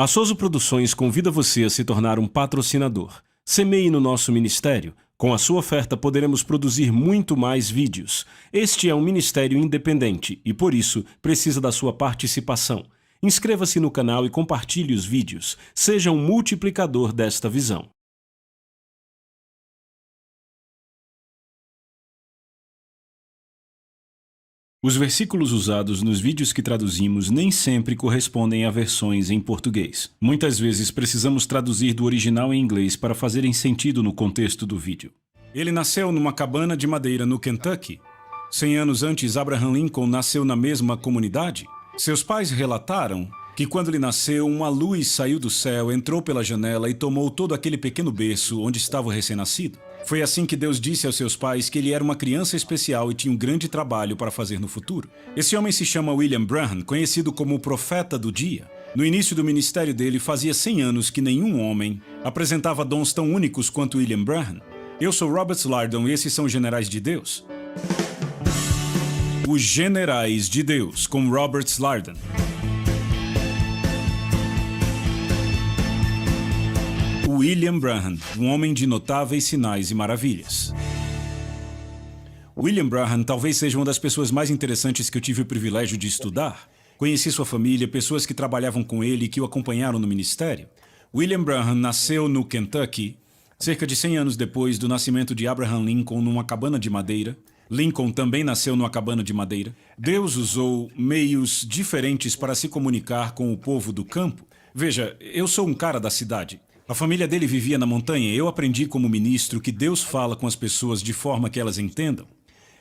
A Souza Produções convida você a se tornar um patrocinador. Semeie no nosso ministério. Com a sua oferta poderemos produzir muito mais vídeos. Este é um ministério independente e, por isso, precisa da sua participação. Inscreva-se no canal e compartilhe os vídeos. Seja um multiplicador desta visão. Os versículos usados nos vídeos que traduzimos nem sempre correspondem a versões em português. Muitas vezes precisamos traduzir do original em inglês para fazerem sentido no contexto do vídeo. Ele nasceu numa cabana de madeira no Kentucky. 100 anos antes, Abraham Lincoln nasceu na mesma comunidade. Seus pais relataram que quando ele nasceu, uma luz saiu do céu, entrou pela janela e tomou todo aquele pequeno berço onde estava o recém-nascido. Foi assim que Deus disse aos seus pais que ele era uma criança especial e tinha um grande trabalho para fazer no futuro. Esse homem se chama William Branham, conhecido como o profeta do dia. No início do ministério dele, fazia 100 anos que nenhum homem apresentava dons tão únicos quanto William Branham. Eu sou Robert Lardon e esses são os Generais de Deus. Os Generais de Deus, com Robert Lardon. William Branham, um homem de notáveis sinais e maravilhas. William Branham talvez seja uma das pessoas mais interessantes que eu tive o privilégio de estudar. Conheci sua família, pessoas que trabalhavam com ele e que o acompanharam no ministério. William Branham nasceu no Kentucky, cerca de 100 anos depois do nascimento de Abraham Lincoln numa cabana de madeira. Lincoln também nasceu numa cabana de madeira. Deus usou meios diferentes para se comunicar com o povo do campo. Veja, eu sou um cara da cidade. A família dele vivia na montanha e eu aprendi como ministro que Deus fala com as pessoas de forma que elas entendam.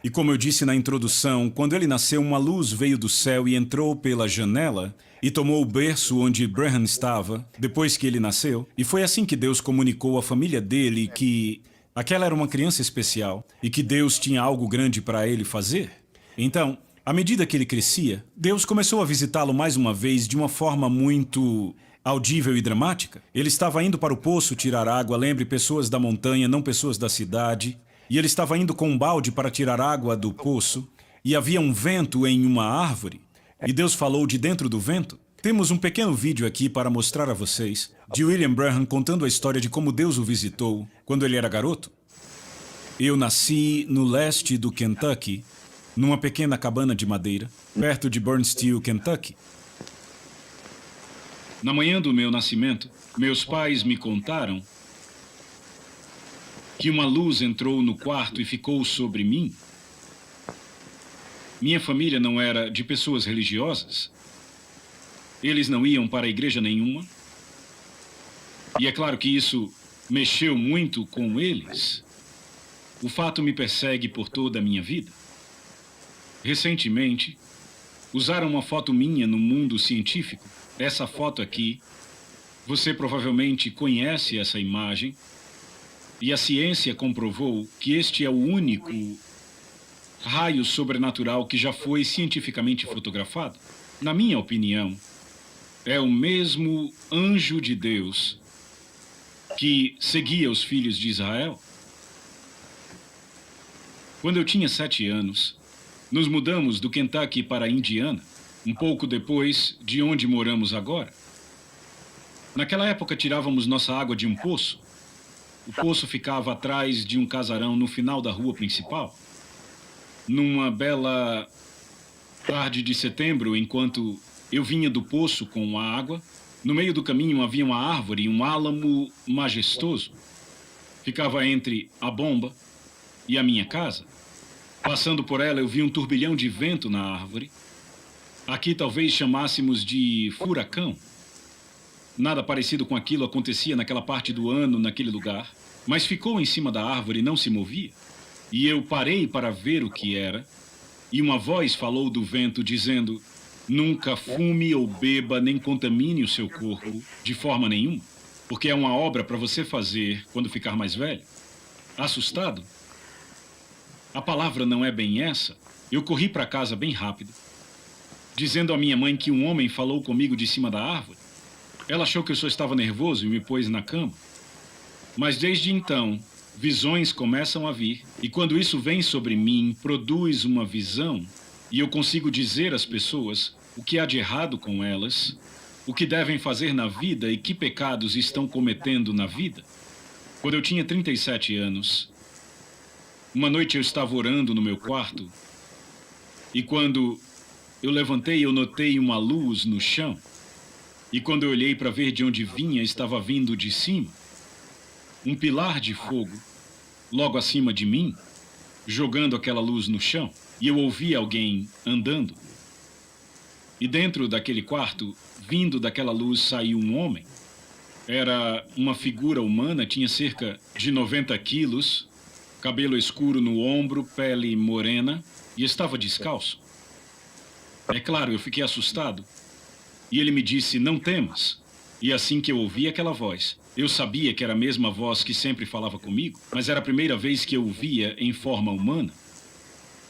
E como eu disse na introdução, quando ele nasceu, uma luz veio do céu e entrou pela janela e tomou o berço onde Branham estava, depois que ele nasceu. E foi assim que Deus comunicou à família dele que aquela era uma criança especial e que Deus tinha algo grande para ele fazer. Então, à medida que ele crescia, Deus começou a visitá-lo mais uma vez de uma forma muito audível e dramática. Ele estava indo para o poço tirar água, lembre, pessoas da montanha, não pessoas da cidade. E ele estava indo com um balde para tirar água do poço, e havia um vento em uma árvore, e Deus falou de dentro do vento. Temos um pequeno vídeo aqui para mostrar a vocês de William Branham contando a história de como Deus o visitou quando ele era garoto. Eu nasci no leste do Kentucky, numa pequena cabana de madeira, perto de Burnsteel, Kentucky. Na manhã do meu nascimento, meus pais me contaram que uma luz entrou no quarto e ficou sobre mim. Minha família não era de pessoas religiosas. Eles não iam para a igreja nenhuma. E é claro que isso mexeu muito com eles. O fato me persegue por toda a minha vida. Recentemente, usaram uma foto minha no mundo científico. Essa foto aqui, você provavelmente conhece essa imagem, e a ciência comprovou que este é o único raio sobrenatural que já foi cientificamente fotografado. Na minha opinião, é o mesmo anjo de Deus que seguia os filhos de Israel. Quando eu tinha 7 anos, nos mudamos do Kentucky para a Indiana, um pouco depois de onde moramos agora. Naquela época tirávamos nossa água de um poço. O poço ficava atrás de um casarão no final da rua principal. Numa bela tarde de setembro, enquanto eu vinha do poço com a água, no meio do caminho havia uma árvore, um álamo majestoso. Ficava entre a bomba e a minha casa. Passando por ela, eu vi um turbilhão de vento na árvore. Aqui talvez chamássemos de furacão. Nada parecido com aquilo acontecia naquela parte do ano, naquele lugar. Mas ficou em cima da árvore e não se movia. E eu parei para ver o que era. E uma voz falou do vento, dizendo: nunca fume ou beba, nem contamine o seu corpo de forma nenhuma, porque é uma obra para você fazer quando ficar mais velho. Assustado? A palavra não é bem essa. Eu corri para casa bem rápido, dizendo à minha mãe que um homem falou comigo de cima da árvore. Ela achou que eu só estava nervoso e me pôs na cama. Mas desde então, visões começam a vir. E quando isso vem sobre mim, produz uma visão. E eu consigo dizer às pessoas o que há de errado com elas, o que devem fazer na vida e que pecados estão cometendo na vida. Quando eu tinha 37 anos, uma noite eu estava orando no meu quarto e quando eu levantei, eu notei uma luz no chão. E quando eu olhei para ver de onde vinha, estava vindo de cima. Um pilar de fogo, logo acima de mim, jogando aquela luz no chão. E eu ouvi alguém andando. E dentro daquele quarto, vindo daquela luz, saiu um homem. Era uma figura humana, tinha cerca de 90 quilos, cabelo escuro no ombro, pele morena, e estava descalço. É claro, eu fiquei assustado. E ele me disse, não temas. E assim que eu ouvi aquela voz, eu sabia que era a mesma voz que sempre falava comigo, mas era a primeira vez que eu o via em forma humana.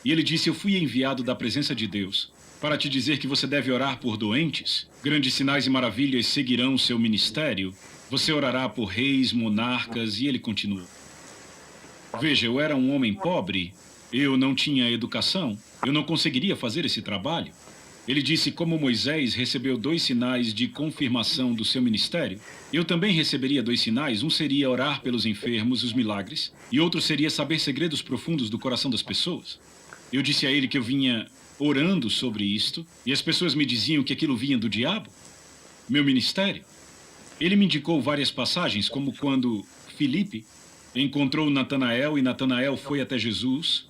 E ele disse, eu fui enviado da presença de Deus para te dizer que você deve orar por doentes. Grandes sinais e maravilhas seguirão seu ministério. Você orará por reis, monarcas, e ele continuou. Veja, eu era um homem pobre, eu não tinha educação, eu não conseguiria fazer esse trabalho. Ele disse, como Moisés recebeu 2 sinais de confirmação do seu ministério, eu também receberia 2 sinais. Um seria orar pelos enfermos, os milagres, e outro seria saber segredos profundos do coração das pessoas. Eu disse a ele que eu vinha orando sobre isto, e as pessoas me diziam que aquilo vinha do diabo, meu ministério. Ele me indicou várias passagens, como quando Filipe encontrou Natanael, e Natanael foi até Jesus,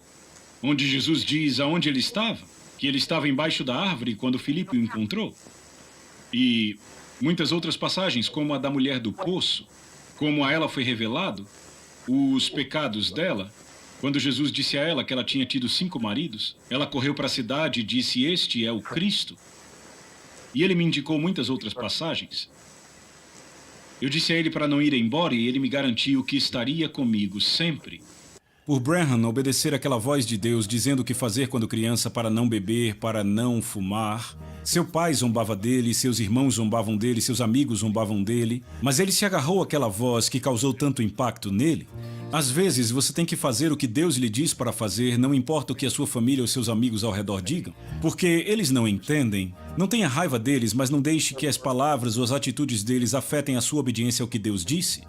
onde Jesus diz aonde ele estava, que ele estava embaixo da árvore quando Filipe o encontrou. E muitas outras passagens, como a da mulher do poço, como a ela foi revelado os pecados dela. Quando Jesus disse a ela que ela tinha tido 5 maridos, ela correu para a cidade e disse, este é o Cristo. E ele me indicou muitas outras passagens. Eu disse a ele para não ir embora e ele me garantiu que estaria comigo sempre. Por Branham obedecer àquela voz de Deus dizendo o que fazer quando criança para não beber, para não fumar. Seu pai zombava dele, seus irmãos zombavam dele, seus amigos zombavam dele, mas ele se agarrou àquela voz que causou tanto impacto nele. Às vezes você tem que fazer o que Deus lhe diz para fazer, não importa o que a sua família ou seus amigos ao redor digam, porque eles não entendem. Não tenha raiva deles, mas não deixe que as palavras ou as atitudes deles afetem a sua obediência ao que Deus disse.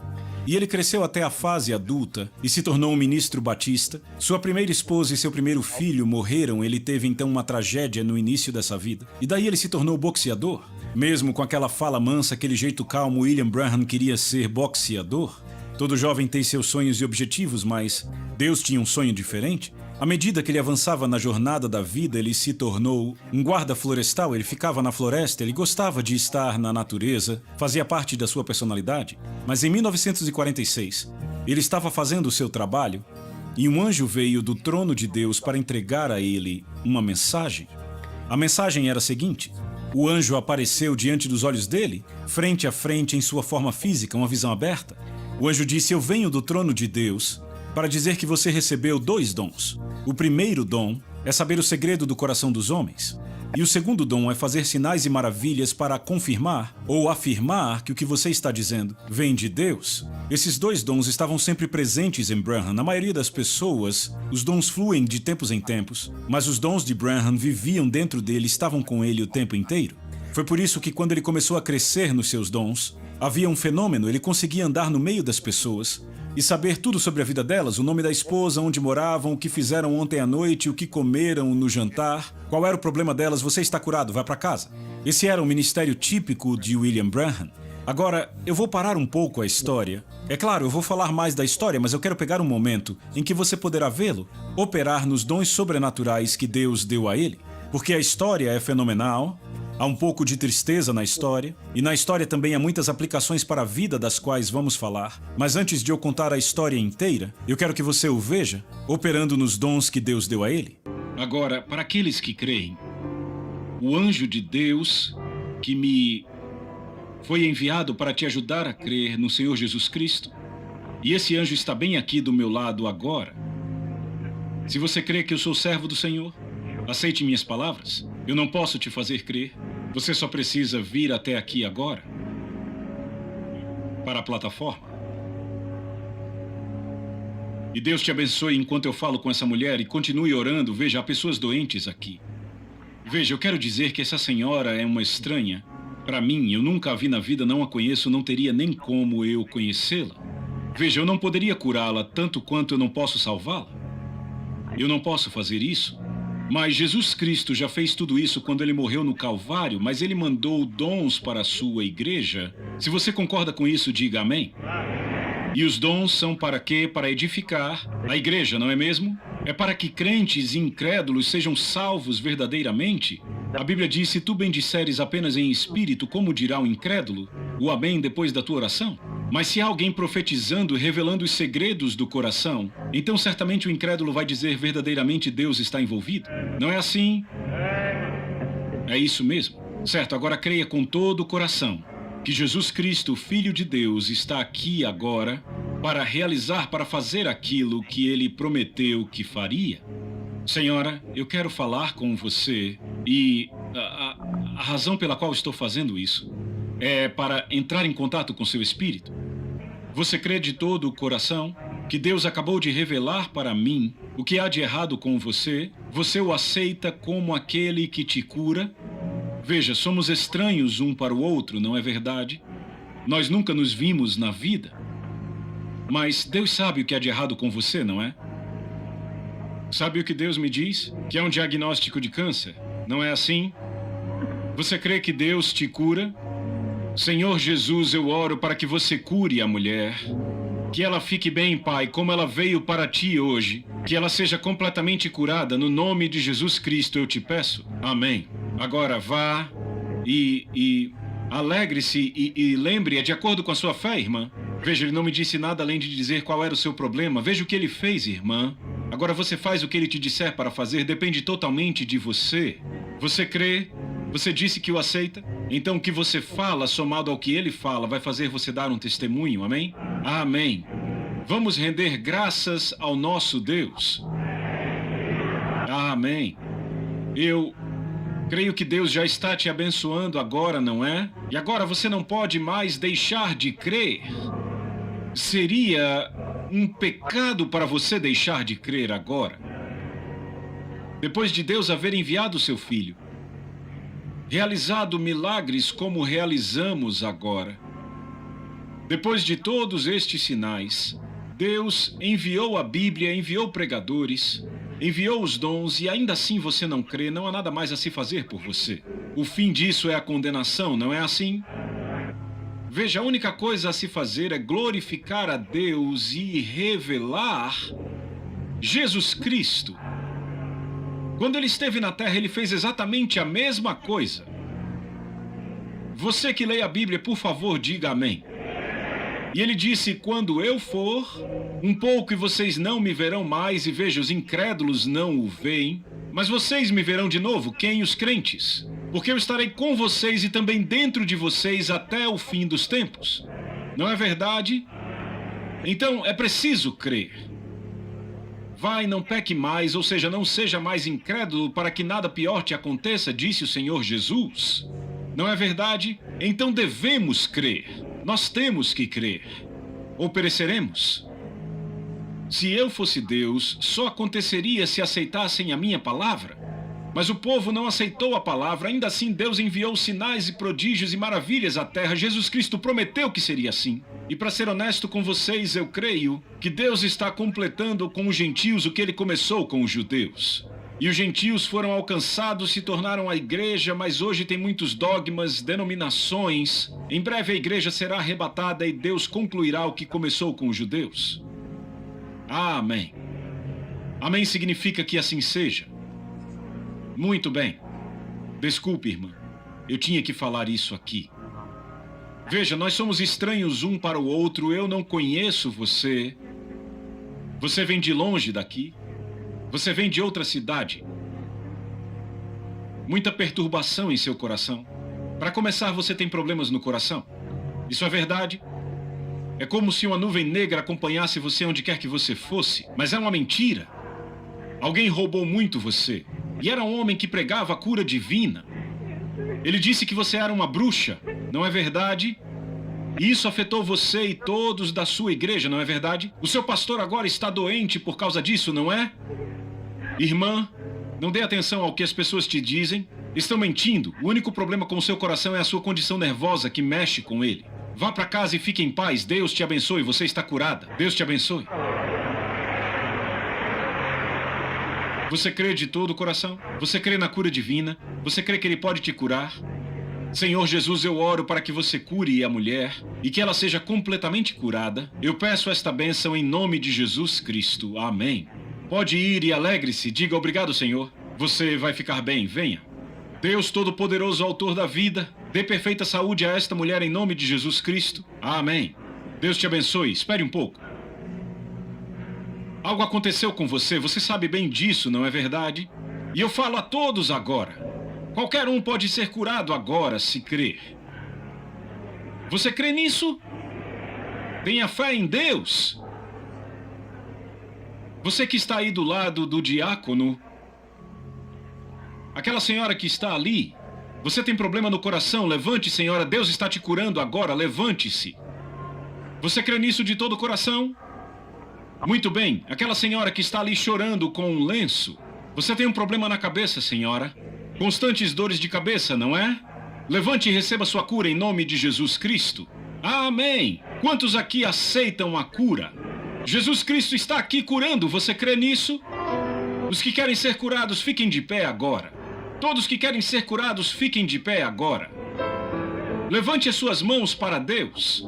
E ele cresceu até a fase adulta e se tornou um ministro batista. Sua primeira esposa e seu primeiro filho morreram. Ele teve então uma tragédia no início dessa vida. E daí ele se tornou boxeador. Mesmo com aquela fala mansa, aquele jeito calmo, William Branham queria ser boxeador. Todo jovem tem seus sonhos e objetivos, mas Deus tinha um sonho diferente. À medida que ele avançava na jornada da vida, ele se tornou um guarda florestal. Ele ficava na floresta, ele gostava de estar na natureza, fazia parte da sua personalidade. Mas em 1946, ele estava fazendo o seu trabalho e um anjo veio do trono de Deus para entregar a ele uma mensagem. A mensagem era a seguinte: o anjo apareceu diante dos olhos dele, frente a frente em sua forma física, uma visão aberta. O anjo disse, eu venho do trono de Deus para dizer que você recebeu 2 dons. O primeiro dom é saber o segredo do coração dos homens. E o segundo dom é fazer sinais e maravilhas para confirmar ou afirmar que o que você está dizendo vem de Deus. Esses 2 dons estavam sempre presentes em Branham. Na maioria das pessoas, os dons fluem de tempos em tempos, mas os dons de Branham viviam dentro dele, estavam com ele o tempo inteiro. Foi por isso que quando ele começou a crescer nos seus dons, havia um fenômeno. Ele conseguia andar no meio das pessoas e saber tudo sobre a vida delas, o nome da esposa, onde moravam, o que fizeram ontem à noite, o que comeram no jantar, qual era o problema delas. Você está curado, vai para casa. Esse era um ministério típico de William Branham. Agora, eu vou parar um pouco a história. É claro, eu vou falar mais da história, mas eu quero pegar um momento em que você poderá vê-lo operar nos dons sobrenaturais que Deus deu a ele. Porque a história é fenomenal. Há um pouco de tristeza na história, e na história também há muitas aplicações para a vida das quais vamos falar. Mas antes de eu contar a história inteira, eu quero que você o veja operando nos dons que Deus deu a ele. Agora, para aqueles que creem, o anjo de Deus que me foi enviado para te ajudar a crer no Senhor Jesus Cristo, e esse anjo está bem aqui do meu lado agora. Se você crê que eu sou servo do Senhor, aceite minhas palavras. Eu não posso te fazer crer. Você só precisa vir até aqui agora, para a plataforma. E Deus te abençoe enquanto eu falo com essa mulher e continue orando. Veja, há pessoas doentes aqui. Veja, eu quero dizer que essa senhora é uma estranha. Para mim, eu nunca a vi na vida, não a conheço, não teria nem como eu conhecê-la. Veja, eu não poderia curá-la tanto quanto eu não posso salvá-la. Eu não posso fazer isso. Mas Jesus Cristo já fez tudo isso quando ele morreu no Calvário, mas ele mandou dons para a sua igreja. Se você concorda com isso, diga amém. E os dons são para quê? Para edificar a igreja, não é mesmo? É para que crentes e incrédulos sejam salvos verdadeiramente. A Bíblia diz, se tu bendisseres apenas em espírito, como dirá o incrédulo? O amém depois da tua oração? Mas se há alguém profetizando, revelando os segredos do coração, então certamente o incrédulo vai dizer verdadeiramente Deus está envolvido. Não é assim? É isso mesmo. Certo, agora creia com todo o coração que Jesus Cristo, Filho de Deus, está aqui agora para realizar, para fazer aquilo que ele prometeu que faria. Senhora, eu quero falar com você e a razão pela qual estou fazendo isso é para entrar em contato com seu espírito. Você crê de todo o coração que Deus acabou de revelar para mim o que há de errado com você? Você o aceita como aquele que te cura? Veja, somos estranhos um para o outro, não é verdade? Nós nunca nos vimos na vida. Mas Deus sabe o que há de errado com você, não é? Sabe o que Deus me diz? Que é um diagnóstico de câncer. Não é assim? Você crê que Deus te cura? Senhor Jesus, eu oro para que você cure a mulher. Que ela fique bem, Pai, como ela veio para ti hoje. Que ela seja completamente curada. No nome de Jesus Cristo eu te peço. Amém. Agora vá e alegre-se e lembre, é de acordo com a sua fé, irmã. Veja, ele não me disse nada além de dizer qual era o seu problema. Veja o que ele fez, irmã. Agora você faz o que ele te disser para fazer, depende totalmente de você. Você crê? Você disse que o aceita? Então o que você fala, somado ao que ele fala, vai fazer você dar um testemunho, amém? Amém. Vamos render graças ao nosso Deus. Amém. Eu creio que Deus já está te abençoando agora, não é? E agora você não pode mais deixar de crer. Seria um pecado para você deixar de crer agora. Depois de Deus haver enviado seu Filho, realizado milagres como realizamos agora. Depois de todos estes sinais, Deus enviou a Bíblia, enviou pregadores, enviou os dons e ainda assim você não crê, não há nada mais a se fazer por você. O fim disso é a condenação, não é assim? Veja, a única coisa a se fazer é glorificar a Deus e revelar Jesus Cristo. Quando ele esteve na terra, ele fez exatamente a mesma coisa. Você que lê a Bíblia, por favor, diga amém. E ele disse, quando eu for, um pouco e vocês não me verão mais, e veja, os incrédulos não o veem, mas vocês me verão de novo, quem? Os crentes. Porque eu estarei com vocês e também dentro de vocês até o fim dos tempos. Não é verdade? Então, é preciso crer. Vai, não peque mais, ou seja, não seja mais incrédulo para que nada pior te aconteça, disse o Senhor Jesus. Não é verdade? Então devemos crer. Nós temos que crer. Ou pereceremos. Se eu fosse Deus, só aconteceria se aceitassem a minha palavra. Mas o povo não aceitou a palavra, ainda assim Deus enviou sinais e prodígios e maravilhas à terra. Jesus Cristo prometeu que seria assim. E para ser honesto com vocês, eu creio que Deus está completando com os gentios o que ele começou com os judeus. E os gentios foram alcançados, se tornaram a igreja, mas hoje tem muitos dogmas, denominações. Em breve a igreja será arrebatada e Deus concluirá o que começou com os judeus. Amém. Amém significa que assim seja. Muito bem. Desculpe, irmã. Eu tinha que falar isso aqui. Veja, nós somos estranhos um para o outro. Eu não conheço você. Você vem de longe daqui. Você vem de outra cidade. Muita perturbação em seu coração. Para começar, você tem problemas no coração. Isso é verdade? É como se uma nuvem negra acompanhasse você onde quer que você fosse. Mas é uma mentira. Alguém roubou muito você. E era um homem que pregava a cura divina. Ele disse que você era uma bruxa, não é verdade? E isso afetou você e todos da sua igreja, não é verdade? O seu pastor agora está doente por causa disso, não é? Irmã, não dê atenção ao que as pessoas te dizem. Estão mentindo. O único problema com o seu coração é a sua condição nervosa que mexe com ele. Vá para casa e fique em paz. Deus te abençoe. Você está curada. Deus te abençoe. Você crê de todo o coração? Você crê na cura divina? Você crê que Ele pode te curar? Senhor Jesus, eu oro para que você cure a mulher e que ela seja completamente curada. Eu peço esta bênção em nome de Jesus Cristo. Amém. Pode ir e alegre-se. Diga obrigado, Senhor. Você vai ficar bem. Venha. Deus Todo-Poderoso, Autor da vida, dê perfeita saúde a esta mulher em nome de Jesus Cristo. Amém. Deus te abençoe. Espere um pouco. Algo aconteceu com você. Você sabe bem disso, não é verdade? E eu falo a todos agora. Qualquer um pode ser curado agora, se crer. Você crê nisso? Tenha fé em Deus. Você que está aí do lado do diácono, aquela senhora que está ali, você tem problema no coração? Levante, senhora, Deus está te curando agora, levante-se. Você crê nisso de todo o coração? Muito bem, aquela senhora que está ali chorando com um lenço, você tem um problema na cabeça, senhora? Constantes dores de cabeça, não é? Levante e receba sua cura em nome de Jesus Cristo. Amém! Quantos aqui aceitam a cura? Jesus Cristo está aqui curando, você crê nisso? Os que querem ser curados, fiquem de pé agora. Todos que querem ser curados, fiquem de pé agora. Levante as suas mãos para Deus.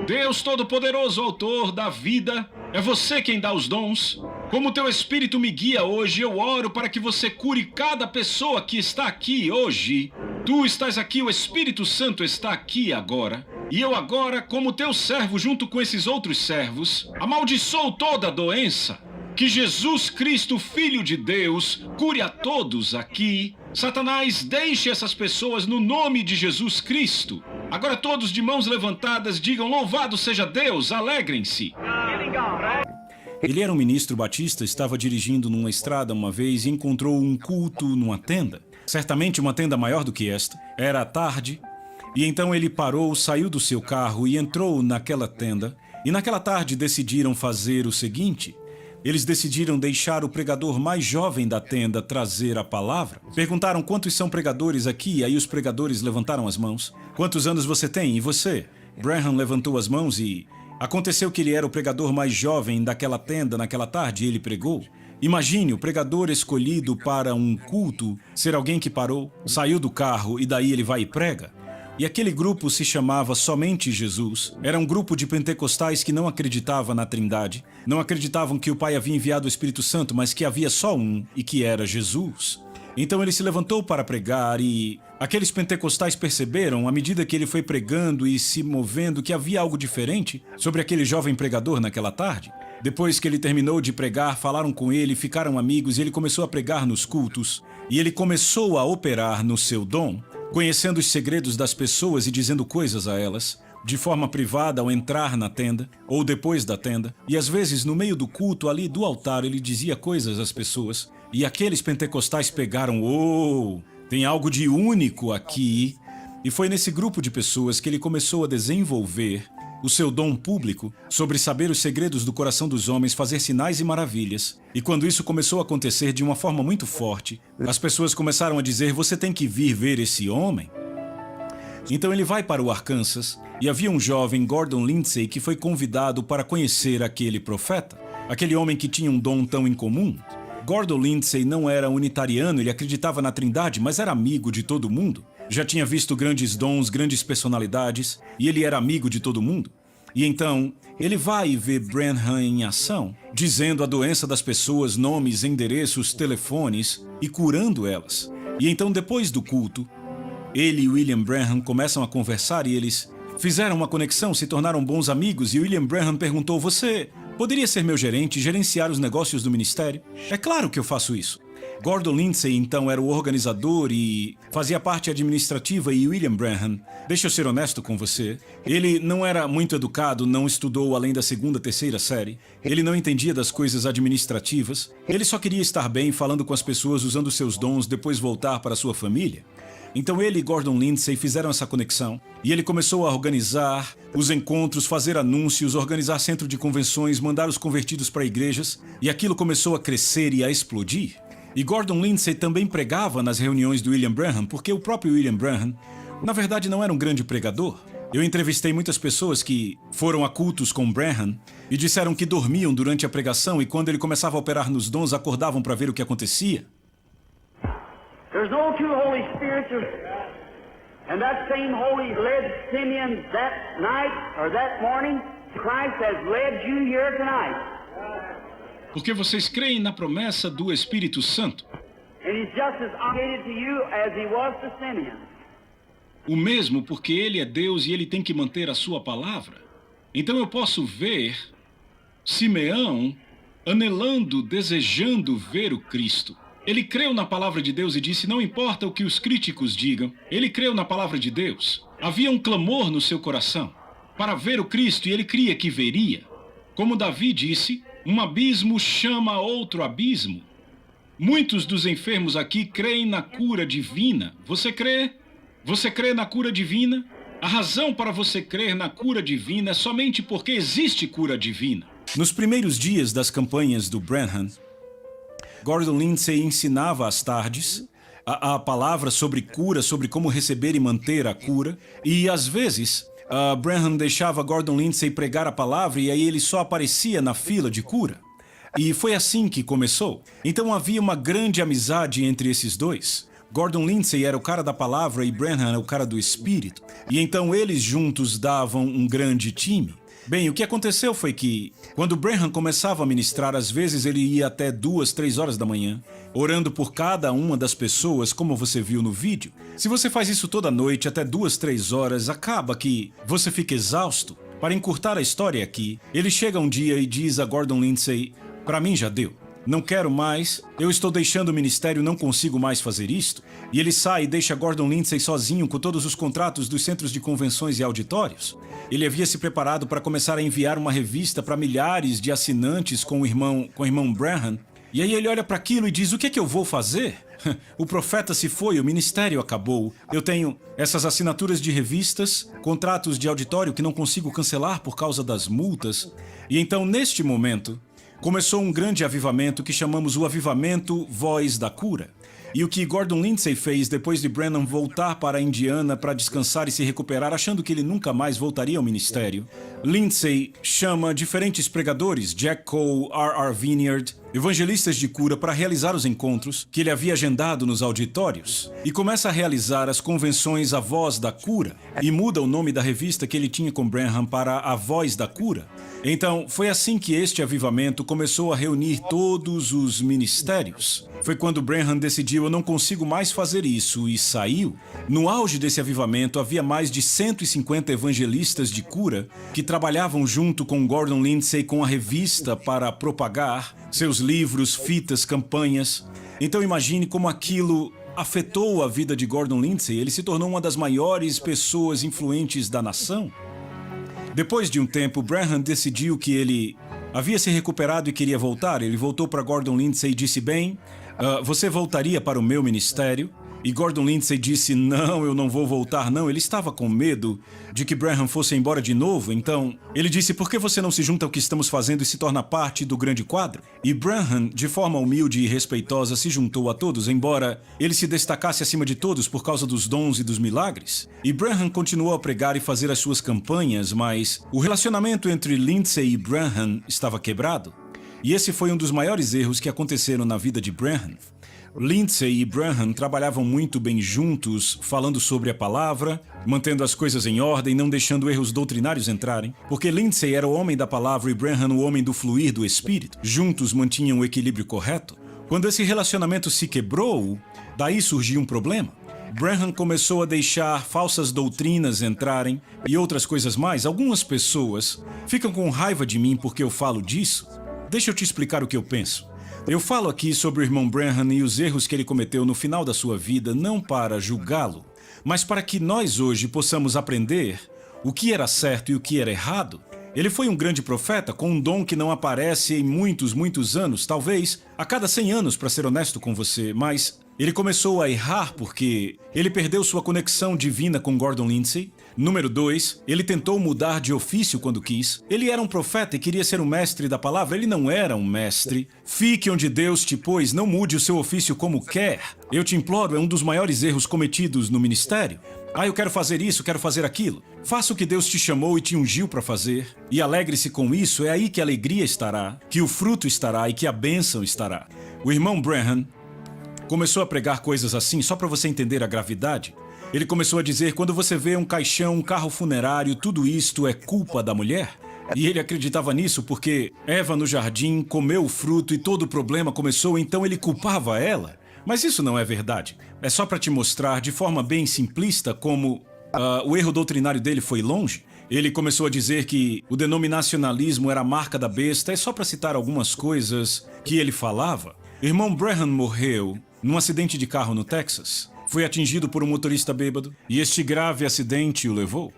Deus Todo-Poderoso, Autor da vida, é você quem dá os dons. Como teu Espírito me guia hoje, eu oro para que você cure cada pessoa que está aqui hoje. Tu estás aqui, o Espírito Santo está aqui agora. E eu agora, como teu servo junto com esses outros servos, amaldiçoo toda a doença. Que Jesus Cristo, Filho de Deus, cure a todos aqui. Satanás, deixe essas pessoas no nome de Jesus Cristo. Agora todos de mãos levantadas digam: louvado seja Deus, alegrem-se. Ele era um ministro batista, estava dirigindo numa estrada uma vez e encontrou um culto numa tenda. Certamente uma tenda maior do que esta. Era tarde, e então ele parou, saiu do seu carro e entrou naquela tenda. E naquela tarde decidiram fazer o seguinte: eles decidiram deixar o pregador mais jovem da tenda trazer a palavra. Perguntaram: quantos são pregadores aqui? E aí os pregadores levantaram as mãos. Quantos anos você tem? E você? Branham levantou as mãos e aconteceu que ele era o pregador mais jovem daquela tenda naquela tarde e ele pregou. Imagine o pregador escolhido para um culto ser alguém que parou, saiu do carro e daí ele vai e prega. E aquele grupo se chamava Somente Jesus. Era um grupo de pentecostais que não acreditava na Trindade. Não acreditavam que o Pai havia enviado o Espírito Santo, mas que havia só um e que era Jesus. Então ele se levantou para pregar e aqueles pentecostais perceberam, à medida que ele foi pregando e se movendo, que havia algo diferente sobre aquele jovem pregador naquela tarde. Depois que ele terminou de pregar, falaram com ele, ficaram amigos e ele começou a pregar nos cultos. E ele começou a operar no seu dom, conhecendo os segredos das pessoas e dizendo coisas a elas, de forma privada ao entrar na tenda, ou depois da tenda. E às vezes, no meio do culto, ali do altar, ele dizia coisas às pessoas. E aqueles pentecostais pegaram: "Oh, tem algo de único aqui." E foi nesse grupo de pessoas que ele começou a desenvolver o seu dom público sobre saber os segredos do coração dos homens, fazer sinais e maravilhas. E quando isso começou a acontecer de uma forma muito forte, as pessoas começaram a dizer: "Você tem que vir ver esse homem." Então ele vai para o Arkansas e havia um jovem, Gordon Lindsay, que foi convidado para conhecer aquele profeta, aquele homem que tinha um dom tão incomum. Gordon Lindsay não era unitariano, ele acreditava na Trindade, mas era amigo de todo mundo. Já tinha visto grandes dons, grandes personalidades, e ele era amigo de todo mundo. E então, ele vai e vê Branham em ação, dizendo a doença das pessoas, nomes, endereços, telefones, e curando elas. E então, depois do culto, ele e William Branham começam a conversar e eles fizeram uma conexão, se tornaram bons amigos, e William Branham perguntou: "Você poderia ser meu gerente, gerenciar os negócios do ministério?" "É claro que eu faço isso." Gordon Lindsay, então, era o organizador e fazia parte administrativa, e William Branham, deixa eu ser honesto com você, ele não era muito educado, não estudou além da segunda, terceira série, ele não entendia das coisas administrativas, ele só queria estar bem falando com as pessoas, usando seus dons, depois voltar para sua família. Então ele e Gordon Lindsay fizeram essa conexão, e ele começou a organizar os encontros, fazer anúncios, organizar centro de convenções, mandar os convertidos para igrejas, e aquilo começou a crescer e a explodir. E Gordon Lindsay também pregava nas reuniões do William Branham, porque o próprio William Branham, na verdade, não era um grande pregador. Eu entrevistei muitas pessoas que foram a cultos com Branham e disseram que dormiam durante a pregação e quando ele começava a operar nos dons, acordavam para ver o que acontecia. There's no two Holy Spirits, and that same Holy led Simeon that night or that morning. Christ has led you here tonight. Porque vocês creem na promessa do Espírito Santo. And he's just as obligated to you as he was to Simeon. O mesmo porque ele é Deus e ele tem que manter a sua palavra. Então eu posso ver Simeão anelando, desejando ver o Cristo. Ele creu na palavra de Deus e disse, não importa o que os críticos digam, ele creu na palavra de Deus. Havia um clamor no seu coração para ver o Cristo e ele cria que veria. Como Davi disse, um abismo chama outro abismo. Muitos dos enfermos aqui creem na cura divina. Você crê? Você crê na cura divina? A razão para você crer na cura divina é somente porque existe cura divina. Nos primeiros dias das campanhas do Branham, Gordon Lindsay ensinava às tardes a palavra sobre cura, sobre como receber e manter a cura. E às vezes, Branham deixava Gordon Lindsay pregar a palavra e aí ele só aparecia na fila de cura. E foi assim que começou. Então havia uma grande amizade entre esses dois. Gordon Lindsay era o cara da palavra e Branham era o cara do espírito. E então eles juntos davam um grande time. Bem, o que aconteceu foi que, quando Branham começava a ministrar, às vezes ele ia até 2, 3 horas da manhã, orando por cada uma das pessoas, como você viu no vídeo. Se você faz isso toda noite, até 2, 3 horas, acaba que você fica exausto. Para encurtar a história aqui, ele chega um dia e diz a Gordon Lindsay, para mim já deu. Não quero mais, eu estou deixando o ministério, não consigo mais fazer isto. E ele sai e deixa Gordon Lindsay sozinho com todos os contratos dos centros de convenções e auditórios. Ele havia se preparado para começar a enviar uma revista para milhares de assinantes com o irmão Branham. E aí ele olha para aquilo e diz, o que é que eu vou fazer? O profeta se foi, o ministério acabou. Eu tenho essas assinaturas de revistas, contratos de auditório que não consigo cancelar por causa das multas. E então, neste momento, começou um grande avivamento que chamamos o Avivamento Voz da Cura. E o que Gordon Lindsay fez depois de Branham voltar para a Indiana para descansar e se recuperar, achando que ele nunca mais voltaria ao ministério, Lindsay chama diferentes pregadores, Jack Cole, R.R. Vineyard, evangelistas de cura, para realizar os encontros que ele havia agendado nos auditórios. E começa a realizar as convenções A Voz da Cura. E muda o nome da revista que ele tinha com Branham para A Voz da Cura. Então, foi assim que este avivamento começou a reunir todos os ministérios. Foi quando Branham decidiu, eu não consigo mais fazer isso, e saiu. No auge desse avivamento, havia mais de 150 evangelistas de cura que trabalhavam junto com Gordon Lindsay com a revista para propagar seus livros, fitas, campanhas. Então imagine como aquilo afetou a vida de Gordon Lindsay. Ele se tornou uma das maiores pessoas influentes da nação. Depois de um tempo, Branham decidiu que ele havia se recuperado e queria voltar. Ele voltou para Gordon Lindsay e disse, bem, você voltaria para o meu ministério? E Gordon Lindsay disse, não, eu não vou voltar, não. Ele estava com medo de que Branham fosse embora de novo, então ele disse, por que você não se junta ao que estamos fazendo e se torna parte do grande quadro? E Branham, de forma humilde e respeitosa, se juntou a todos, embora ele se destacasse acima de todos por causa dos dons e dos milagres. E Branham continuou a pregar e fazer as suas campanhas, mas o relacionamento entre Lindsay e Branham estava quebrado. E esse foi um dos maiores erros que aconteceram na vida de Branham. Lindsay e Branham trabalhavam muito bem juntos, falando sobre a palavra, mantendo as coisas em ordem, não deixando erros doutrinários entrarem, porque Lindsay era o homem da palavra e Branham o homem do fluir do Espírito. Juntos mantinham o equilíbrio correto. Quando esse relacionamento se quebrou, daí surgiu um problema. Branham começou a deixar falsas doutrinas entrarem e outras coisas mais. Algumas pessoas ficam com raiva de mim porque eu falo disso. Deixa eu te explicar o que eu penso. Eu falo aqui sobre o irmão Branham e os erros que ele cometeu no final da sua vida, não para julgá-lo, mas para que nós hoje possamos aprender o que era certo e o que era errado. Ele foi um grande profeta com um dom que não aparece em muitos anos, talvez a cada 100 anos, para ser honesto com você, mas ele começou a errar porque ele perdeu sua conexão divina com Gordon Lindsay. Número 2, ele tentou mudar de ofício quando quis. Ele era um profeta e queria ser um mestre da palavra. Ele não era um mestre. Fique onde Deus te pôs, não mude o seu ofício como quer. Eu te imploro, é um dos maiores erros cometidos no ministério. Eu quero fazer isso, quero fazer aquilo. Faça o que Deus te chamou e te ungiu para fazer. E alegre-se com isso, é aí que a alegria estará, que o fruto estará e que a bênção estará. O irmão Branham começou a pregar coisas assim, só para você entender a gravidade. Ele começou a dizer, quando você vê um caixão, um carro funerário, tudo isto é culpa da mulher? E ele acreditava nisso porque Eva no jardim comeu o fruto e todo o problema começou, então ele culpava ela. Mas isso não é verdade. É só para te mostrar de forma bem simplista como o erro doutrinário dele foi longe. Ele começou a dizer que o denominacionalismo era a marca da besta. É só para citar algumas coisas que ele falava. Irmão Branham morreu num acidente de carro no Texas. Foi atingido por um motorista bêbado e este grave acidente o levou.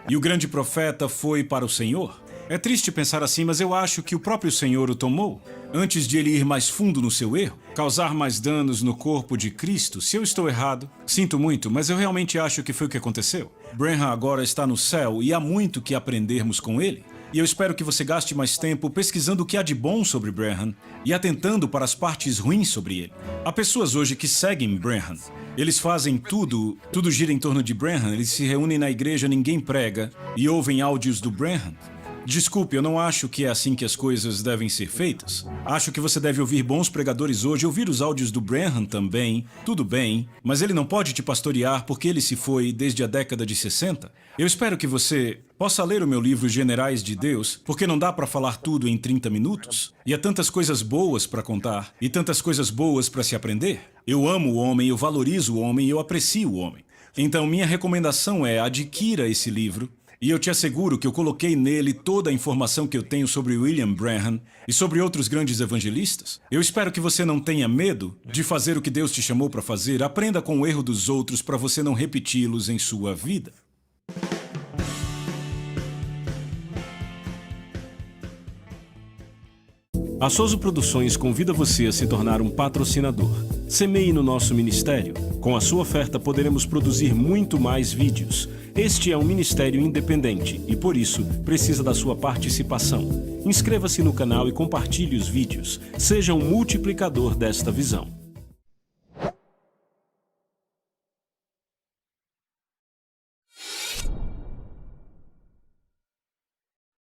E o grande profeta foi para o Senhor. É triste pensar assim, mas eu acho que o próprio Senhor o tomou, antes de ele ir mais fundo no seu erro, causar mais danos no corpo de Cristo. Se eu estou errado, sinto muito, mas eu realmente acho que foi o que aconteceu. Branham agora está no céu e há muito que aprendermos com ele. E eu espero que você gaste mais tempo pesquisando o que há de bom sobre Branham e atentando para as partes ruins sobre ele. Há pessoas hoje que seguem Branham. Eles fazem tudo gira em torno de Branham. Eles se reúnem na igreja, ninguém prega e ouvem áudios do Branham. Desculpe, eu não acho que é assim que as coisas devem ser feitas. Acho que você deve ouvir bons pregadores hoje, ouvir os áudios do Branham também, tudo bem, mas ele não pode te pastorear porque ele se foi desde a década de 60. Eu espero que você possa ler o meu livro Generais de Deus, porque não dá para falar tudo em 30 minutos. E há tantas coisas boas para contar e tantas coisas boas para se aprender. Eu amo o homem, eu valorizo o homem e eu aprecio o homem. Então, minha recomendação é adquira esse livro. E eu te asseguro que eu coloquei nele toda a informação que eu tenho sobre William Branham e sobre outros grandes evangelistas. Eu espero que você não tenha medo de fazer o que Deus te chamou para fazer. Aprenda com o erro dos outros para você não repeti-los em sua vida. A Soso Produções convida você a se tornar um patrocinador. Semeie no nosso ministério. Com a sua oferta poderemos produzir muito mais vídeos. Este é um ministério independente e, por isso, precisa da sua participação. Inscreva-se no canal e compartilhe os vídeos. Seja um multiplicador desta visão.